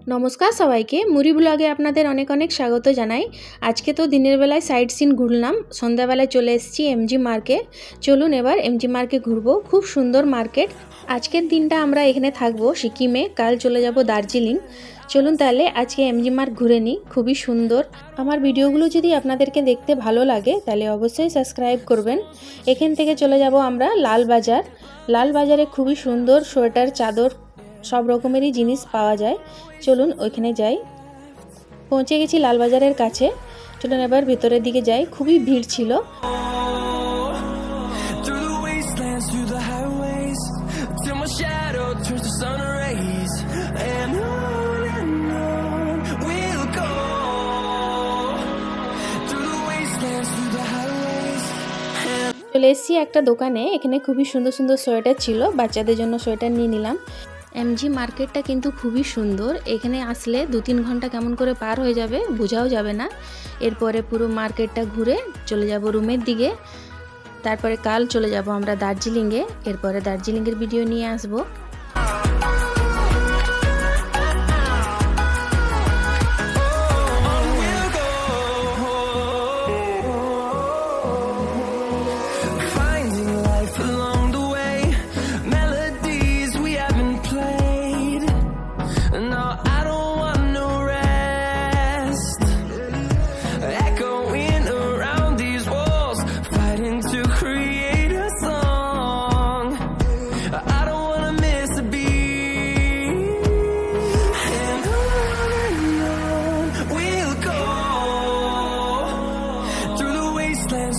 नमस्कार सबाइके मुरी ब्लगे आपनादेर अनेक अनेक स्वागत जानाई। आज के तो दिनेर बेलाय साइड सीन घुरलाम, सन्ध्या बेलाय चले एसेछि एमजी मार्केट। चलुन एबार एमजी मार्केट घुरबो, खूब सुंदर मार्केट। आजकेर दिनटा आमरा एखाने थाकबो सिक्किमे, काल चले जाबो दार्जिलिंग। चलुन ताहले आज के एमजी मार्क घुरे निई, खूबई सुंदर। आमार भिडियोगुलो यदि आपनादेरके देखते भालो लागे ताहले अवश्यई सबस्क्राइब करबेन। एखान थेके चले जाबो आमरा लाल बाजार। लाल बाजारे खूबई सुंदर सोয়েটার चादर सब रकमेरই जिनिस पाওয়া যায়। चलुन ওইখানে যাই। পৌঁছে গেছি লাল বাজারের কাছে। চলুন এবার ভিতরের দিকে যাই। খুবই ভিড় ছিল। চলে এসেছি একটা দোকানে। এখানে খুবই সুন্দর সুন্দর সোয়েটার ছিল, বাচ্চাদের জন্য সোয়েটার নিয়ে নিলাম। एमजी मार्केटटा किन्तु खूबी सुंदर। एखाने आसले 2-3 घंटा केमन करे पार हो जाबे बोझाओ जाबे ना। एरपरे पुरो मार्केटटा घुरे चले जाबो रूमेर दिके। तारपरे काल चले जाबो आमरा दार्जिलिंगे। एरपरे दार्जिलिंगेर भिडियो निये आसबो।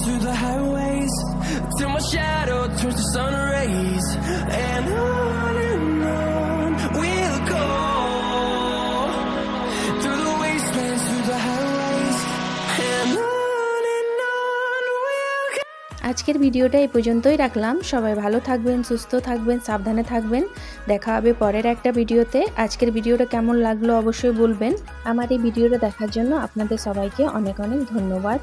Through the highways till my shadow turns to sun rays, and on we'll go through the wastelands, through the highways, and on we'll go। আজকের ভিডিওটা এই পর্যন্তই রাখলাম। সবাই ভালো থাকবেন, সুস্থ থাকবেন, সাবধানে থাকবেন। দেখা হবে পরের একটা ভিডিওতে। আজকের ভিডিওটা কেমন লাগলো অবশ্যই বলবেন। আমার এই ভিডিওটা দেখার জন্য আপনাদের সবাইকে অনেক অনেক ধন্যবাদ।